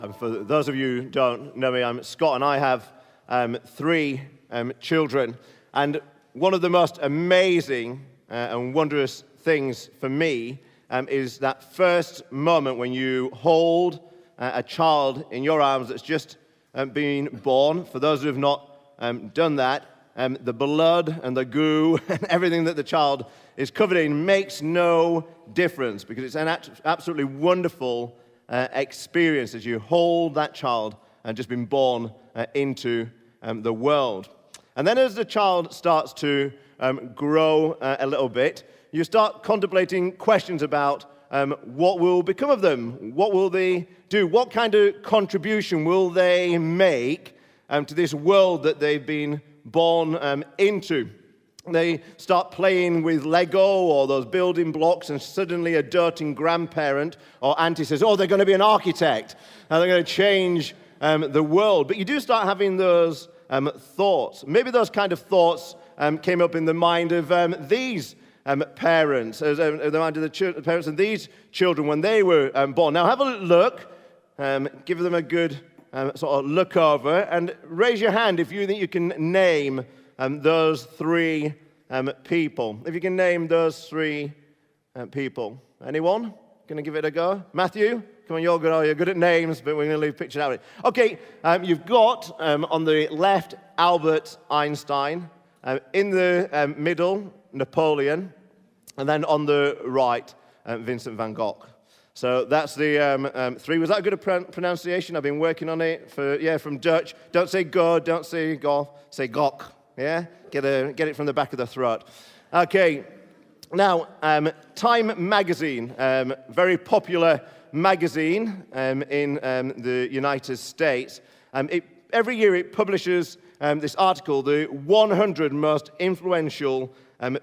For those of you who don't know me, I'm Scott, and I have three children. And one of the most amazing and wondrous things for me is that first moment when you hold a child in your arms that's just been born. For those who have not done that, the blood and the goo and everything that the child is covered in makes no difference, because it's an absolutely wonderful experience as you hold that child and just been born into the world. And then as the child starts to grow a little bit, you start contemplating questions about what will become of them. What will they do? What kind of contribution will they make to this world that they've been born into? They start playing with Lego or those building blocks, and suddenly a doting grandparent or auntie says, oh, they're going to be an architect, and they're going to change the world. But you do start having those thoughts. Maybe those kind of thoughts came up in the mind of these parents, the mind of the parents of these children when they were born. Now have a look, give them a good sort of look over, and raise your hand if you think you can name those three people. If you can name those three people. Anyone? Going to give it a go? Matthew? Come on, you're good at names, but we're going to leave pictures out. Okay, you've got on the left Albert Einstein, in the middle Napoleon, and then on the right Vincent van Gogh. So that's the three. Was that a good pronunciation? I've been working on it from Dutch. Don't say go, don't say go, say Gogh. Yeah? Get it from the back of the throat. Okay. Now, Time magazine, very popular magazine in the United States. Every year it publishes this article, the 100 most influential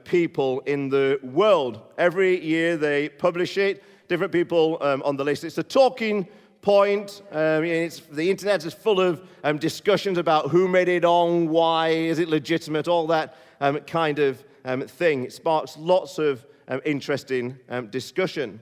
people in the world. Every year they publish it, different people on the list. It's a talking point. The internet is full of discussions about who made it on, why, is it legitimate, all that kind of thing. It sparks lots of interesting discussion.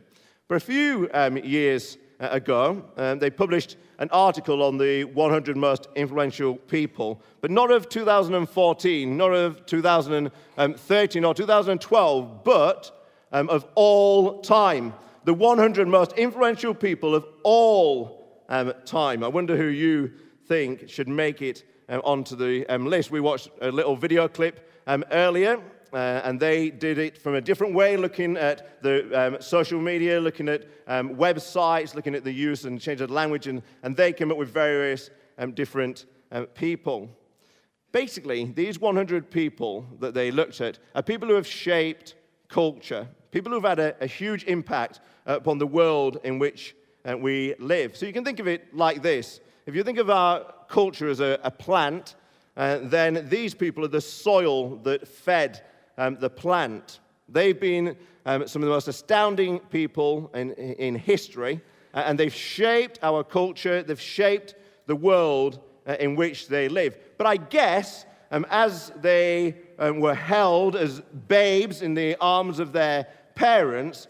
But a few years ago, they published an article on the 100 most influential people, but not of 2014, not of 2013 or 2012, but of all time. The 100 most influential people of all time. I wonder who you think should make it onto the list. We watched a little video clip earlier, and they did it from a different way, looking at the social media, looking at websites, looking at the use and change of language, and they came up with various different people. Basically, these 100 people that they looked at are people who have shaped culture, people who have had a huge impact upon the world in which we live. So you can think of it like this. If you think of our culture as a plant, then these people are the soil that fed the plant. They've been some of the most astounding people in history, and they've shaped our culture, they've shaped the world in which they live. But I guess as they were held as babes in the arms of their parents,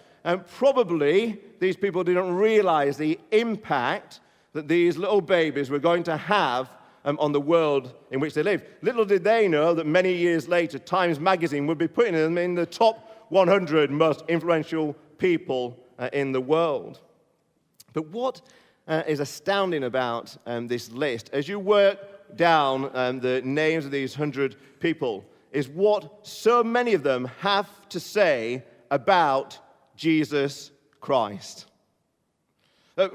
probably these people didn't realize the impact that these little babies were going to have on the world in which they live. Little did they know that many years later, Times magazine would be putting them in the top 100 most influential people in the world. But what is astounding about this list, as you work down the names of these 100 people, is what so many of them have to say about Jesus Christ.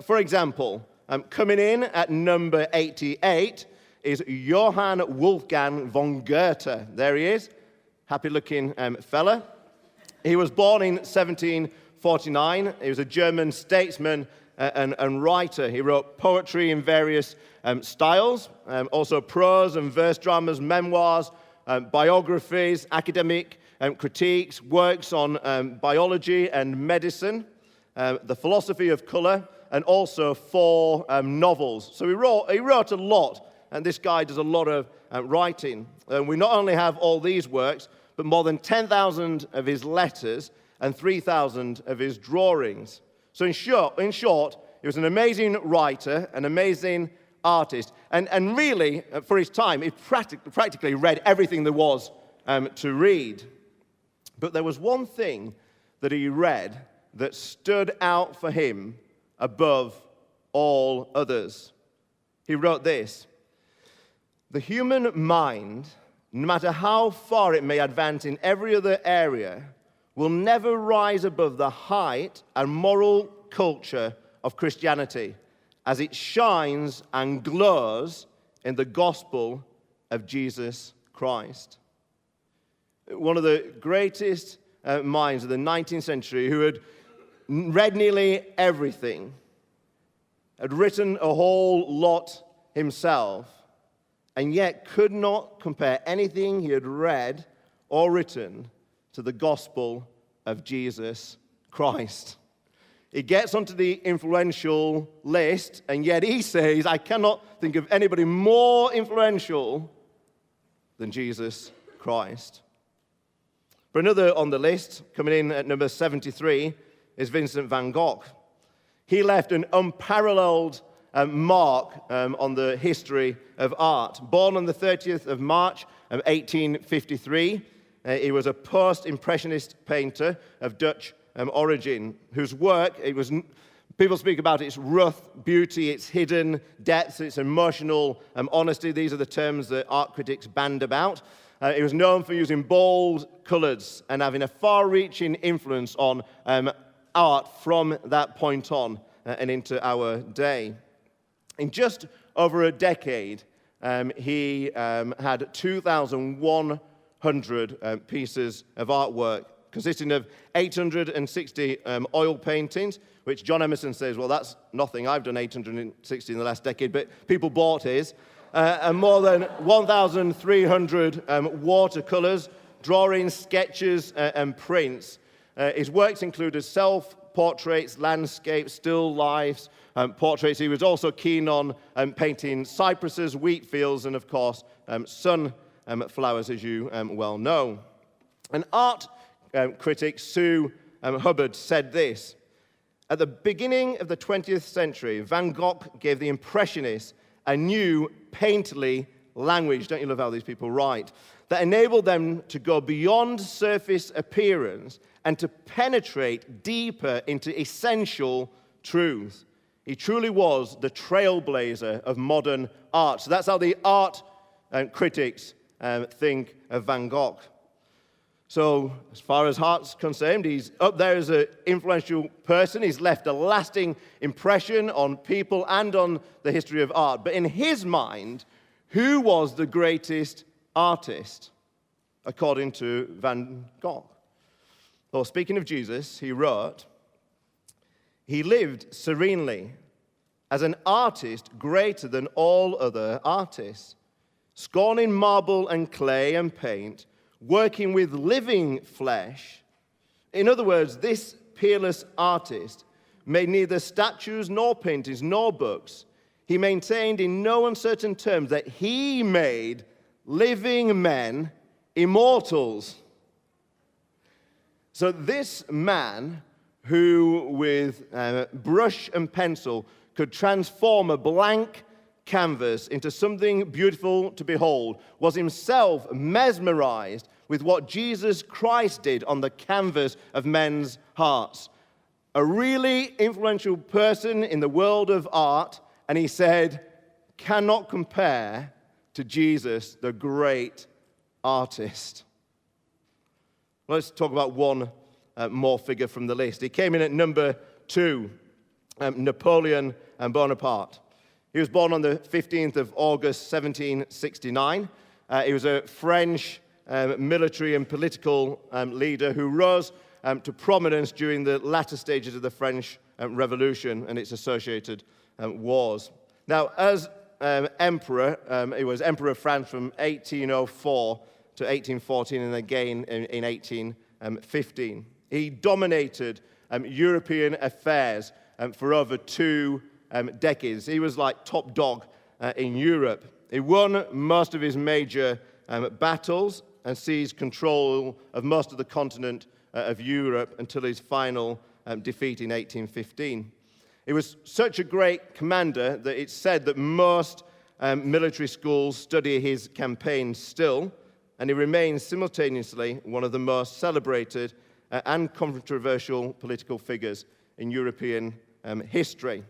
For example, coming in at number 88 is Johann Wolfgang von Goethe. There he is, happy-looking fella. He was born in 1749. He was a German statesman and writer. He wrote poetry in various styles, also prose and verse dramas, memoirs, biographies, academic critiques, works on biology and medicine, the philosophy of color, and also 4 novels. So he wrote a lot, and this guy does a lot of writing. We not only have all these works, but more than 10,000 of his letters and 3,000 of his drawings. So in short, He was an amazing writer, an amazing artist, and really, for his time, he practically read everything there was to read. But there was one thing that he read that stood out for him above all others. He wrote this: "The human mind, no matter how far it may advance in every other area, will never rise above the height and moral culture of Christianity as it shines and glows in the gospel of Jesus Christ." One of the greatest minds of the 19th century, who had read nearly everything, had written a whole lot himself, and yet could not compare anything he had read or written to the gospel of Jesus Christ. He gets onto the influential list, and yet he says, I cannot think of anybody more influential than Jesus Christ. But another on the list, coming in at number 73, is Vincent van Gogh. He left an unparalleled mark on the history of art. Born on the 30th of March of 1853, he was a post-impressionist painter of Dutch origin, whose work, people speak about its rough beauty, its hidden depth, its emotional honesty. These are the terms that art critics band about. He was known for using bold colors and having a far-reaching influence on art from that point on and into our day. In just over a decade, he had 2,100 pieces of artwork, consisting of 860 oil paintings, which John Emerson says, well, that's nothing. I've done 860 in the last decade, but people bought his. And more than 1,300 watercolors, drawings, sketches, and prints. His works included self-portraits, landscapes, still lifes, portraits. He was also keen on painting cypresses, wheat fields, and of course, sunflowers, as you well know. An art critic, Sue Hubbard, said this: "At the beginning of the 20th century, Van Gogh gave the Impressionists a new painterly language," don't you love how these people write, "that enabled them to go beyond surface appearance and to penetrate deeper into essential truth. He truly was the trailblazer of modern art." So that's how the art critics think of Van Gogh. So as far as art's concerned, he's up there as an influential person. He's left a lasting impression on people and on the history of art. But in his mind, who was the greatest artist, according to Van Gogh? Well, speaking of Jesus, he wrote, "He lived serenely as an artist greater than all other artists, scorning marble and clay and paint, working with living flesh." In other words, this peerless artist made neither statues nor paintings nor books. He maintained in no uncertain terms that he made living men immortals. So this man, who with brush and pencil could transform a blank canvas into something beautiful to behold, was himself mesmerized with what Jesus Christ did on the canvas of men's hearts. A really influential person in the world of art, and he said, cannot compare to Jesus, the great artist. Let's talk about one more figure from the list. He came in at number 2, Napoleon Bonaparte. He was born on the 15th of August, 1769. He was a French military and political leader who rose to prominence during the latter stages of the French Revolution and its associated wars. Now, as emperor, he was emperor of France from 1804 to 1814 and again in 1815. He dominated European affairs for over 2 decades. He was like top dog in Europe. He won most of his major battles and seized control of most of the continent of Europe until his final defeat in 1815. He was such a great commander that it's said that most military schools study his campaigns still, and he remains simultaneously one of the most celebrated and controversial political figures in European history.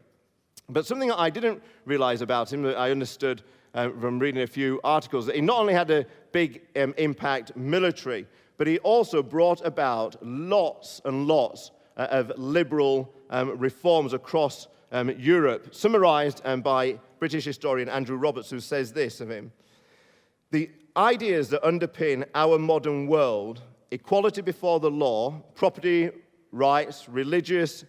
But something that I didn't realize about him, that I understood from reading a few articles, that he not only had a big impact military, but he also brought about lots and lots of liberal reforms across Europe, summarized by British historian Andrew Roberts, who says this of him: "The ideas that underpin our modern world, equality before the law, property rights, religious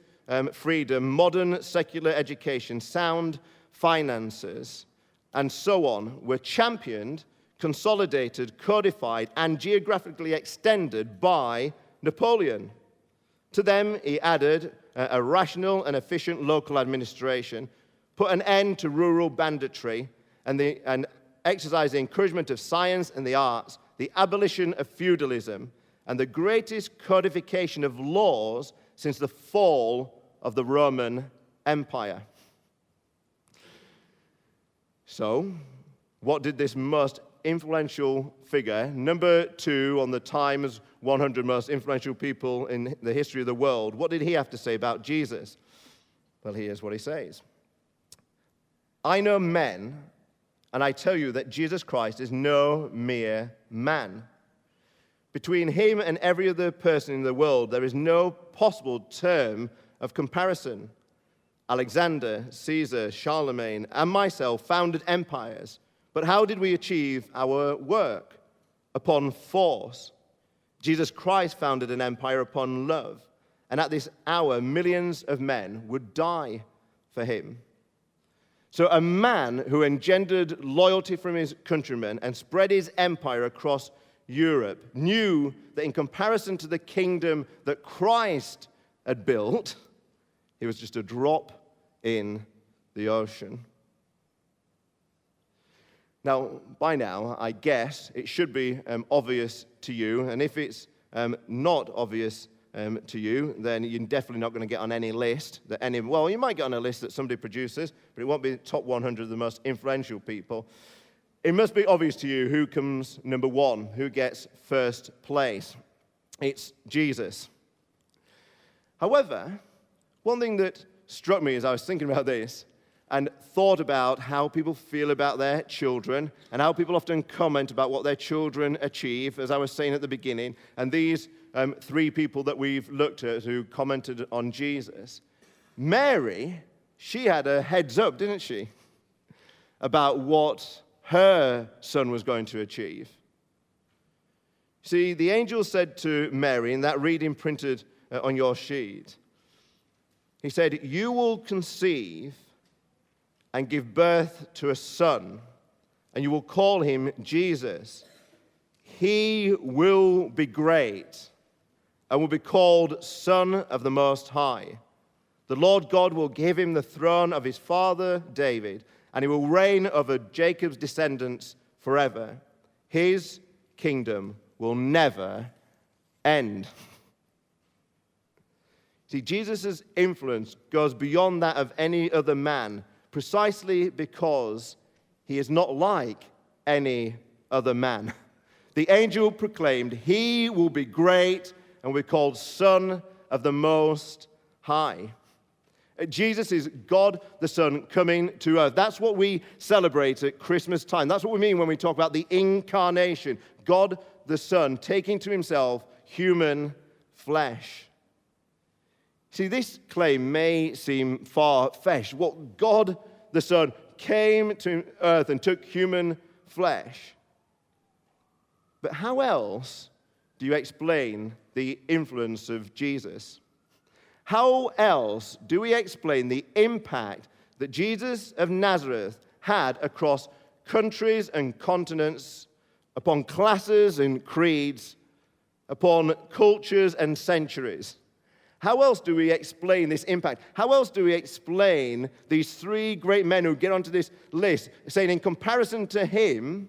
freedom, modern secular education, sound finances, and so on, were championed, consolidated, codified, and geographically extended by Napoleon. To them, he added a rational and efficient local administration, put an end to rural banditry, and exercised the encouragement of science and the arts, the abolition of feudalism, and the greatest codification of laws since the fall of the Roman Empire." So, what did this most influential figure, number 2 on the Times 100 most influential people in the history of the world, what did he have to say about Jesus? Well, here's what he says: "I know men, and I tell you that Jesus Christ is no mere man. Between him and every other person in the world, there is no possible term of comparison. Alexander, Caesar, Charlemagne, and myself founded empires. But how did we achieve our work? Upon force. Jesus Christ founded an empire upon love. And at this hour, millions of men would die for him." So a man who engendered loyalty from his countrymen and spread his empire across Europe knew that in comparison to the kingdom that Christ had built, he was just a drop in the ocean. Now, by now, I guess it should be obvious to you, and if it's not obvious to you, then you're definitely not going to get on any list well, you might get on a list that somebody produces, but it won't be the top 100 of the most influential people. It must be obvious to you who comes number 1, who gets first place. It's Jesus. However, one thing that struck me as I was thinking about this and thought about how people feel about their children and how people often comment about what their children achieve, as I was saying at the beginning, and these 3 people that we've looked at who commented on Jesus. Mary, she had a heads up, didn't she, about what her son was going to achieve. See, the angel said to Mary, in that reading printed on your sheet, he said, "You will conceive and give birth to a son, and you will call him Jesus. He will be great and will be called Son of the Most High. The Lord God will give him the throne of his father David, and he will reign over Jacob's descendants forever. His kingdom will never end." See, Jesus' influence goes beyond that of any other man, precisely because he is not like any other man. The angel proclaimed, "He will be great and will be called Son of the Most High." Jesus is God the Son coming to earth. That's what we celebrate at Christmas time. That's what we mean when we talk about the incarnation. God the Son taking to himself human flesh. See, this claim may seem far-fetched. What God the Son came to earth and took human flesh. But how else do you explain the influence of Jesus? How else do we explain the impact that Jesus of Nazareth had across countries and continents, upon classes and creeds, upon cultures and centuries? How else do we explain this impact? How else do we explain these 3 great men who get onto this list, saying in comparison to him,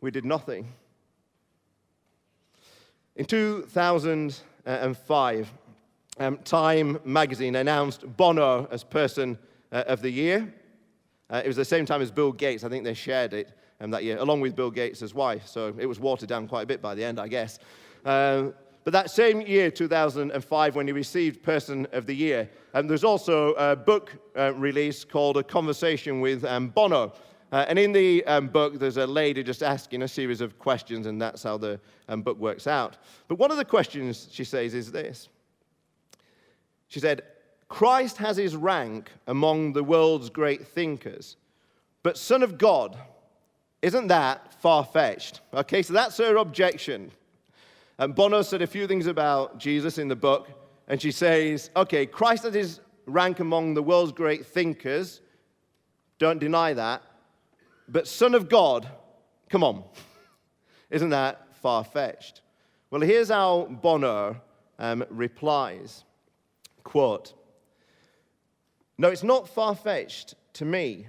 we did nothing? In 2005, Time magazine announced Bono as Person of the Year. It was the same time as Bill Gates. I think they shared it that year, along with Bill Gates' wife. So it was watered down quite a bit by the end, I guess. But that same year, 2005, when he received Person of the Year, there's also a book released called A Conversation with Bono. And in the book, there's a lady just asking a series of questions, and that's how the book works out. But one of the questions she says is this. She said, Christ has his rank among the world's great thinkers, but Son of God, isn't that far-fetched? Okay, so that's her objection. And Bono said a few things about Jesus in the book, and she says, okay, Christ has his rank among the world's great thinkers, don't deny that, but Son of God, come on, isn't that far-fetched? Well, here's how Bono replies, quote, no, it's not far-fetched to me.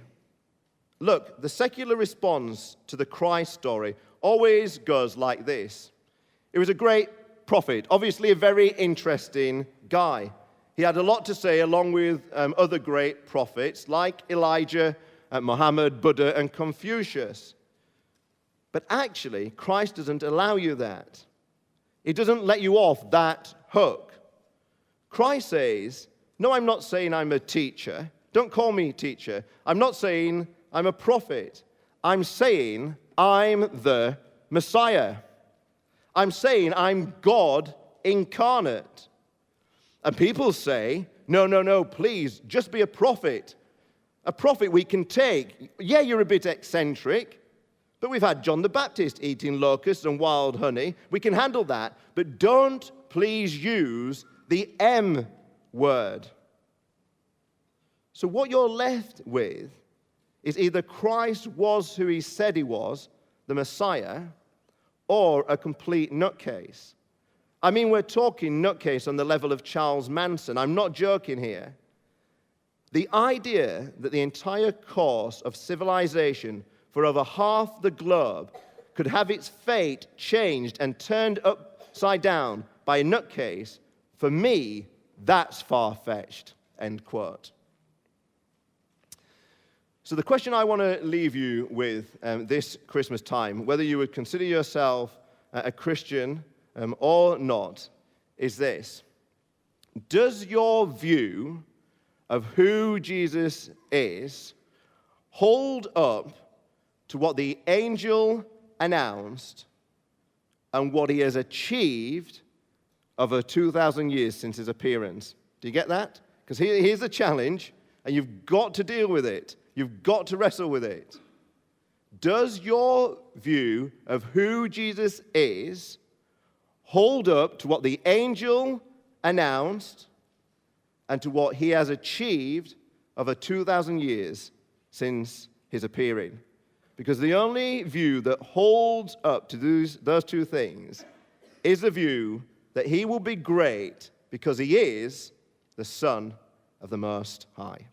Look, the secular response to the Christ story always goes like this. It was a great prophet, obviously a very interesting guy. He had a lot to say along with other great prophets like Elijah, Muhammad, Buddha, and Confucius. But actually, Christ doesn't allow you that. He doesn't let you off that hook. Christ says, no, I'm not saying I'm a teacher. Don't call me teacher. I'm not saying I'm a prophet. I'm saying I'm the Messiah. I'm saying I'm God incarnate. And people say, no, please, just be a prophet. A prophet we can take. Yeah, you're a bit eccentric, but we've had John the Baptist eating locusts and wild honey. We can handle that, but don't please use the M word. So what you're left with is either Christ was who he said he was, the Messiah, or a complete nutcase. I mean, we're talking nutcase on the level of Charles Manson. I'm not joking here. The idea that the entire course of civilization for over half the globe could have its fate changed and turned upside down by a nutcase, for me, that's far-fetched, end quote. So the question I want to leave you with this Christmas time, whether you would consider yourself a Christian or not, is this. Does your view of who Jesus is hold up to what the angel announced and what he has achieved over 2,000 years since his appearance? Do you get that? Because here's the challenge, and you've got to deal with it. You've got to wrestle with it. Does your view of who Jesus is hold up to what the angel announced and to what he has achieved over 2,000 years since his appearing? Because the only view that holds up to those two things is the view that he will be great because he is the Son of the Most High.